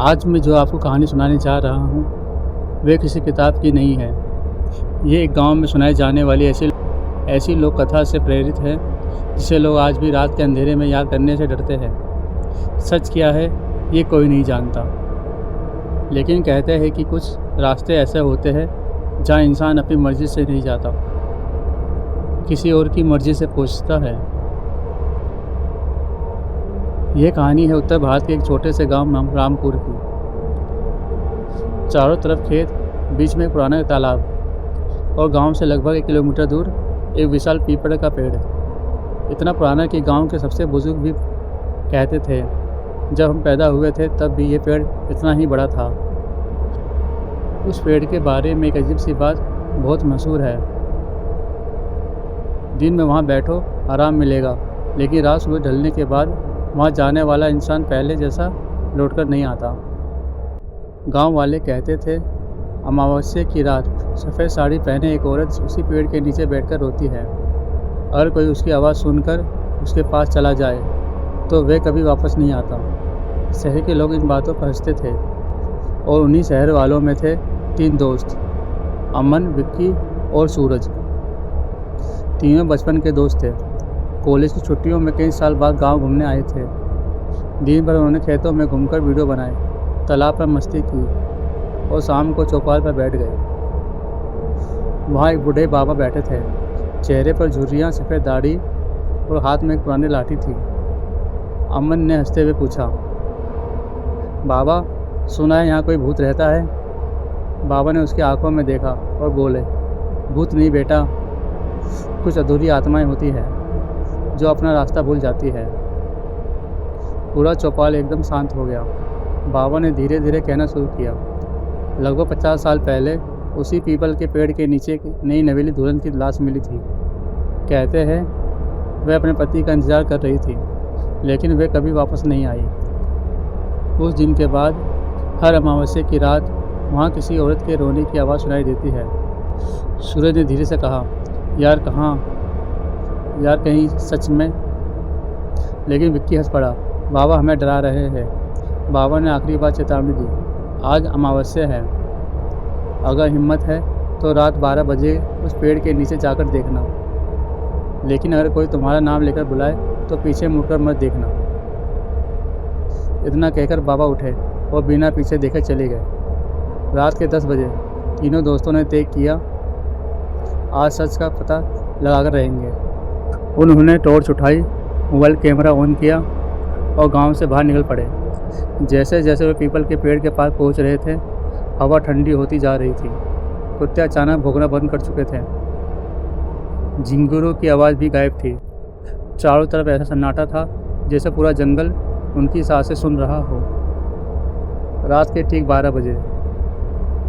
आज मैं जो आपको कहानी सुनाने जा रहा हूँ वे किसी किताब की नहीं है। ये एक गांव में सुनाई जाने वाली ऐसी लोक कथा से प्रेरित है जिसे लोग आज भी रात के अंधेरे में याद करने से डरते हैं। सच क्या है ये कोई नहीं जानता, लेकिन कहते हैं कि कुछ रास्ते ऐसे होते हैं जहाँ इंसान अपनी मर्ज़ी से नहीं जाता, किसी और की मर्ज़ी से पहुँचता है। यह कहानी है उत्तर भारत के एक छोटे से गांव रामपुर की। चारों तरफ खेत, बीच में एक पुराना तालाब और गांव से लगभग 1 किलोमीटर दूर एक विशाल पीपल का पेड़। इतना पुराना कि गांव के सबसे बुजुर्ग भी कहते थे जब हम पैदा हुए थे तब भी ये पेड़ इतना ही बड़ा था। उस पेड़ के बारे में एक अजीब सी बात बहुत मशहूर है। दिन में वहाँ बैठो आराम मिलेगा, लेकिन रात सूरज ढलने के बाद वहाँ जाने वाला इंसान पहले जैसा लौटकर नहीं आता। गांव वाले कहते थे अमावस्या की रात सफ़ेद साड़ी पहने एक औरत उसी पेड़ के नीचे बैठकर रोती है। अगर कोई उसकी आवाज़ सुनकर उसके पास चला जाए तो वह कभी वापस नहीं आता। शहर के लोग इन बातों पर हंसते थे और उन्हीं शहर वालों में थे 3 दोस्त, अमन, विक्की और सूरज। तीनों बचपन के दोस्त थे। कॉलेज की छुट्टियों में कई साल बाद गांव घूमने आए थे। दिन भर उन्होंने खेतों में घूमकर वीडियो बनाए, तालाब पर मस्ती की और शाम को चौपाल पर बैठ गए। वहाँ एक बूढ़े बाबा बैठे थे, चेहरे पर झुर्रियाँ, सफ़ेद दाढ़ी और हाथ में एक पुरानी लाठी थी। अमन ने हंसते हुए पूछा, बाबा सुना है यहाँ कोई भूत रहता है? बाबा ने उसकी आंखों में देखा और बोले, भूत नहीं बेटा, कुछ अधूरी आत्माएं होती है जो अपना रास्ता भूल जाती है। पूरा चौपाल एकदम शांत हो गया। बाबा ने धीरे धीरे कहना शुरू किया, लगभग 50 साल पहले उसी पीपल के पेड़ के नीचे नई नवेली दुल्हन की लाश मिली थी। कहते हैं वह अपने पति का इंतज़ार कर रही थी, लेकिन वह कभी वापस नहीं आई। उस दिन के बाद हर अमावस्या की रात वहाँ किसी औरत के रोने की आवाज़ सुनाई देती है। सूरज ने धीरे से कहा, यार कहाँ? यार कहीं सच में? लेकिन विक्की हंस पड़ा, बाबा हमें डरा रहे हैं। बाबा ने आखिरी बार चेतावनी दी, आज अमावस्या है, अगर हिम्मत है तो रात 12 बजे उस पेड़ के नीचे जाकर देखना, लेकिन अगर कोई तुम्हारा नाम लेकर बुलाए तो पीछे मुड़कर मत देखना। इतना कहकर बाबा उठे और बिना पीछे देखे चले गए। रात के 10 बजे तीनों दोस्तों ने तय किया आज सच का पता लगाकर रहेंगे। उन्होंने टॉर्च उठाई, मोबाइल कैमरा ऑन किया और गांव से बाहर निकल पड़े। जैसे जैसे वे पीपल के पेड़ के पास पहुंच रहे थे, हवा ठंडी होती जा रही थी। कुत्ते अचानक भौंकना बंद कर चुके थे। झिंगुरों की आवाज़ भी गायब थी। चारों तरफ ऐसा सन्नाटा था जैसे पूरा जंगल उनकी सांसें सुन रहा हो। रात के ठीक 12 बजे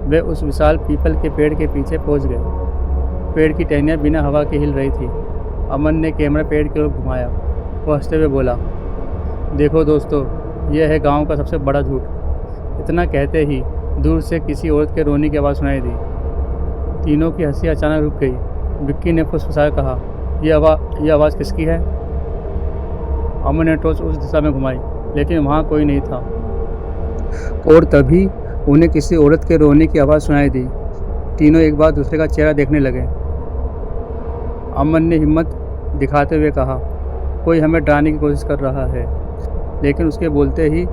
वे उस विशाल पीपल के पेड़ के पीछे पहुंच गए। पेड़ की टहनियाँ बिना हवा के हिल रही थी। अमन ने कैमरा पेड़ की ओर घुमाया। वो हंसते हुए बोला, देखो दोस्तों, यह है गांव का सबसे बड़ा झूठ। इतना कहते ही दूर से किसी औरत के रोने की आवाज़ सुनाई दी। तीनों की हंसी अचानक रुक गई। विक्की ने फुसफुसाकर कहा, यह आवाज़ किसकी है? अमन ने टॉर्च उस दिशा में घुमाई, लेकिन वहाँ कोई नहीं था। और तभी उन्हें किसी औरत के रोने की आवाज़ सुनाई दी। तीनों एक बार दूसरे का चेहरा देखने लगे। अमन ने हिम्मत दिखाते हुए कहा, कोई हमें डराने की कोशिश कर रहा है। लेकिन उसके बोलते ही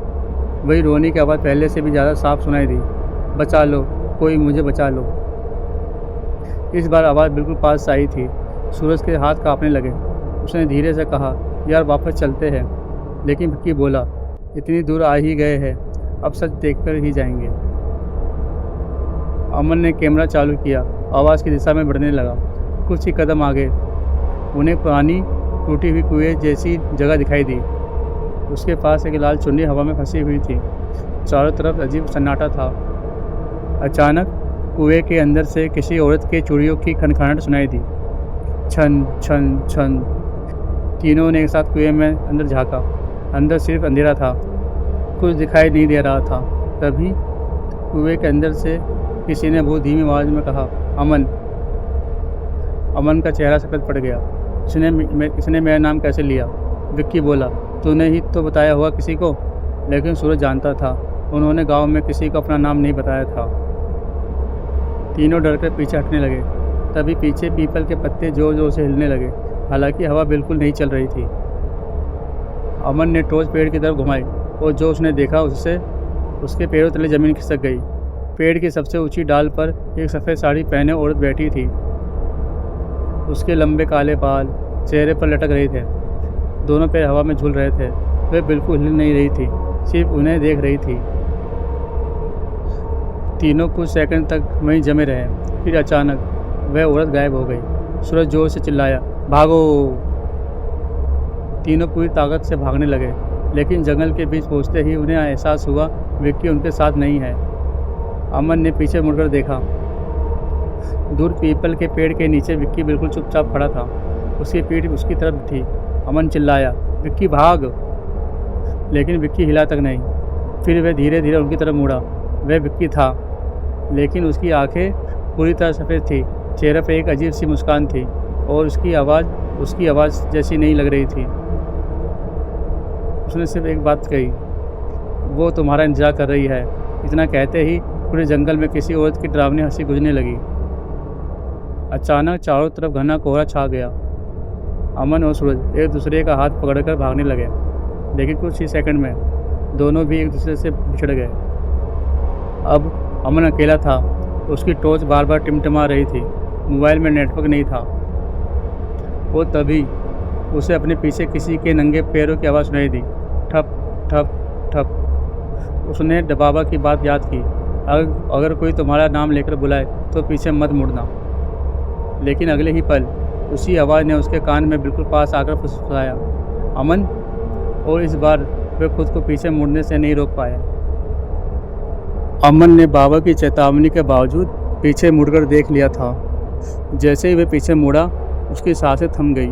वही रोने की आवाज़ पहले से भी ज़्यादा साफ सुनाई दी, बचा लो, कोई मुझे बचा लो। इस बार आवाज़ बिल्कुल पास से आई थी। सूरज के हाथ कांपने लगे। उसने धीरे से कहा, यार वापस चलते हैं। लेकिन विक्की बोला, इतनी दूर आ ही गए हैं, अब सच देखकर ही जाएंगे। अमन ने कैमरा चालू किया, आवाज़ की दिशा में बढ़ने लगा। कुछ ही कदम आगे उन्हें पुरानी टूटी हुई कुएं जैसी जगह दिखाई दी। उसके पास एक लाल चुन्नी हवा में फंसी हुई थी। चारों तरफ अजीब सन्नाटा था। अचानक कुएं के अंदर से किसी औरत के चूड़ियों की खनखनाहट सुनाई दी, छन छन छन। तीनों ने एक साथ कुएं में अंदर झांका। अंदर सिर्फ अंधेरा था, कुछ दिखाई नहीं दे रहा था। तभी कुएं के अंदर से किसी ने बहुत धीमी आवाज़ में कहा, अमन। अमन का चेहरा सफ़ेद पड़ गया। इसने मेरा नाम कैसे लिया? विक्की बोला, तूने ही तो बताया होगा किसी को। लेकिन सूरज जानता था उन्होंने गांव में किसी को अपना नाम नहीं बताया था। तीनों डरकर पीछे हटने लगे। तभी पीछे पीपल के पत्ते जोर जोर से हिलने लगे, हालांकि हवा बिल्कुल नहीं चल रही थी। अमन ने टॉर्च पेड़ की तरफ घुमाई और जो उसने देखा उससे उसके पैरों तले ज़मीन खिसक गई। पेड़ की सबसे ऊंची डाल पर एक सफ़ेद साड़ी पहने औरत बैठी थी। उसके लंबे काले बाल चेहरे पर लटक रहे थे। दोनों पैर हवा में झूल रहे थे। वह बिल्कुल हिल नहीं रही थी, सिर्फ उन्हें देख रही थी। तीनों कुछ सेकंड तक वहीं जमे रहे। फिर अचानक वह औरत गायब हो गई। सूरज जोर से चिल्लाया, भागो! तीनों पूरी ताकत से भागने लगे, लेकिन जंगल के बीच पहुंचते ही उन्हें एहसास हुआ विक्की उनके साथ नहीं है। अमन ने पीछे मुड़कर देखा। दूर पीपल के पेड़ के नीचे विक्की बिल्कुल चुपचाप खड़ा था। उसकी पीठ उसकी तरफ थी। अमन चिल्लाया, विक्की भाग! लेकिन विक्की हिला तक नहीं। फिर वह धीरे धीरे उनकी तरफ मुड़ा। वह विक्की था, लेकिन उसकी आंखें पूरी तरह सफ़ेद थी। चेहरे पर एक अजीब सी मुस्कान थी और उसकी आवाज़ जैसी नहीं लग रही थी। उसने सिर्फ एक बात कही, वो तुम्हारा इंतजार कर रही है। इतना कहते ही पूरे जंगल में किसी औरत की डरावनी हंसी गूंजने लगी। अचानक चारों तरफ घना कोहरा छा गया। अमन और सूरज एक दूसरे का हाथ पकड़कर भागने लगे, लेकिन कुछ ही सेकंड में दोनों भी एक दूसरे से बिछड़ गए। अब अमन अकेला था। उसकी टॉर्च बार बार टिमटिमा रही थी। मोबाइल में नेटवर्क नहीं था। और तभी उसे अपने पीछे किसी के नंगे पैरों की आवाज़ सुनाई दी, ठप ठप ठप। उसने बाबा की बात याद की, अगर कोई तुम्हारा नाम लेकर बुलाए तो पीछे मत मुड़ना। लेकिन अगले ही पल उसी आवाज़ ने उसके कान में बिल्कुल पास आकर फुसफुसाया, अमन! और इस बार वह खुद को पीछे मुड़ने से नहीं रोक पाया। अमन ने बाबा की चेतावनी के बावजूद पीछे मुड़कर देख लिया था। जैसे ही वह पीछे मुड़ा, उसकी सांसें थम गई।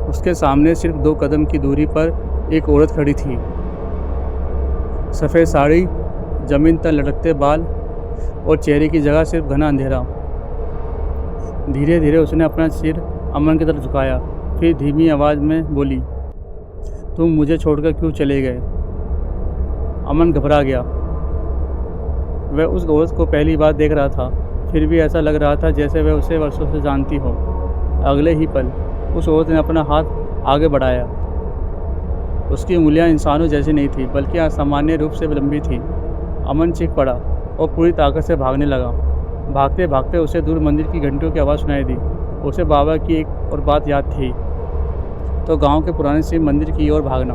उसके सामने सिर्फ 2 कदम की दूरी पर एक औरत खड़ी थी। सफ़ेद साड़ी, ज़मीन तक लटकते बाल और चेहरे की जगह सिर्फ घना अंधेरा। धीरे धीरे उसने अपना सिर अमन की तरफ झुकाया, फिर धीमी आवाज़ में बोली, तुम मुझे छोड़कर क्यों चले गए? अमन घबरा गया। वह उस औरत को पहली बार देख रहा था, फिर भी ऐसा लग रहा था जैसे वह उसे वर्षों से जानती हो। अगले ही पल उस औरत ने अपना हाथ आगे बढ़ाया। उसकी उंगलियां इंसानों जैसी नहीं थी, बल्कि असामान्य रूप से लंबी थी। अमन चीख पड़ा और पूरी ताकत से भागने लगा। भागते भागते उसे दूर मंदिर की घंटियों की आवाज़ सुनाई दी। उसे बाबा की एक और बात याद थी, तो गांव के पुराने शिव मंदिर की ओर भागना।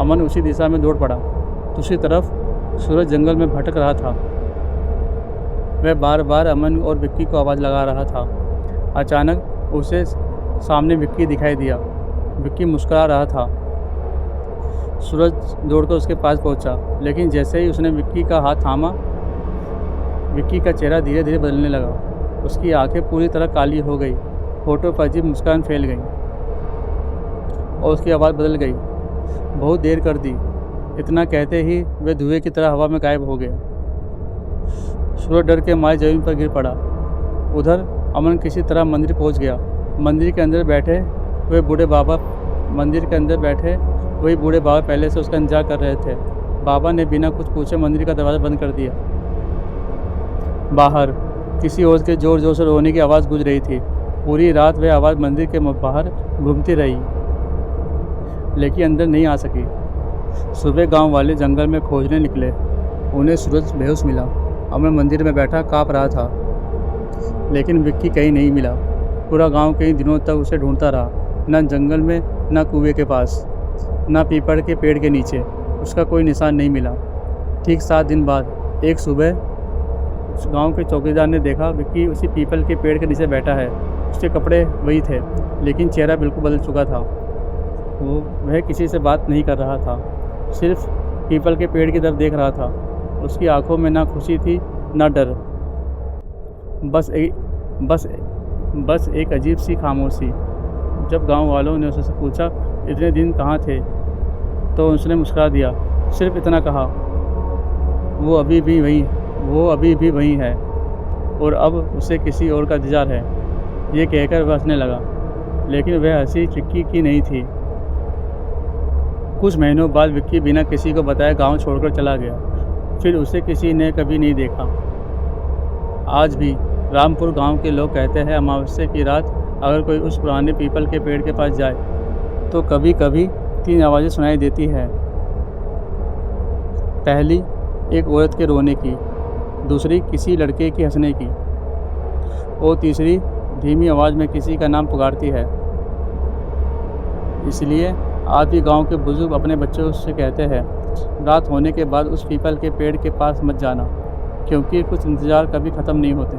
अमन उसी दिशा में दौड़ पड़ा। दूसरी तरफ सूरज जंगल में भटक रहा था। वह बार बार अमन और विक्की को आवाज़ लगा रहा था। अचानक उसे सामने विक्की दिखाई दिया। विक्की मुस्कुरा रहा था। सूरज दौड़कर उसके पास पहुंचा, लेकिन जैसे ही उसने विक्की का हाथ थामा, विक्की का चेहरा धीरे धीरे बदलने लगा। उसकी आंखें पूरी तरह काली हो गई, होठों पर अजीब मुस्कान फैल गई और उसकी आवाज़ बदल गई, बहुत देर कर दी। इतना कहते ही वह धुएं की तरह हवा में गायब हो गया। सूरज डर के मारे जमीन पर गिर पड़ा। उधर अमन किसी तरह मंदिर पहुंच गया। मंदिर के अंदर बैठे वही बूढ़े बाबा पहले से उसका इंतजार कर रहे थे। बाबा ने बिना कुछ पूछे मंदिर का दरवाज़ा बंद कर दिया। बाहर किसी औरत के ज़ोर ज़ोर से रोने की आवाज़ गूंज रही थी। पूरी रात वह आवाज़ मंदिर के बाहर घूमती रही, लेकिन अंदर नहीं आ सकी। सुबह गांव वाले जंगल में खोजने निकले। उन्हें सूरज बेहोश मिला। अमन मंदिर में बैठा काँप रहा था, लेकिन विक्की कहीं नहीं मिला। पूरा गांव कई दिनों तक उसे ढूंढता रहा, न जंगल में, न कुएं के पास, न पीपल के पेड़ के नीचे। उसका कोई निशान नहीं मिला। ठीक 7 दिन बाद एक सुबह गांव के चौकीदार ने देखा विक्की उसी पीपल के पेड़ के नीचे बैठा है। उसके कपड़े वही थे, लेकिन चेहरा बिल्कुल बदल चुका था। वह किसी से बात नहीं कर रहा था, सिर्फ पीपल के पेड़ की तरफ देख रहा था। उसकी आंखों में ना खुशी थी ना डर, बस एक अजीब सी खामोशी। जब गांव वालों ने उससे पूछा इतने दिन कहाँ थे, तो उसने मुस्कुरा दिया, सिर्फ इतना कहा, वो अभी भी वहीं है और अब उसे किसी और का इंतजार है। ये कहकर वह हंसने लगा, लेकिन वह हंसी विक्की की नहीं थी। कुछ महीनों बाद विक्की बिना किसी को बताए गांव छोड़कर चला गया। फिर उसे किसी ने कभी नहीं देखा। आज भी रामपुर गांव के लोग कहते हैं अमावस्या की रात अगर कोई उस पुराने पीपल के पेड़ के पास जाए तो कभी कभी 3 आवाज़ें सुनाई देती हैं। पहली एक औरत के रोने की, दूसरी किसी लड़के की हंसने की और तीसरी धीमी आवाज़ में किसी का नाम पुकारती है। इसलिए आज भी गांव के बुजुर्ग अपने बच्चों से कहते हैं रात होने के बाद उस पीपल के पेड़ के पास मत जाना, क्योंकि कुछ इंतज़ार कभी ख़त्म नहीं होते।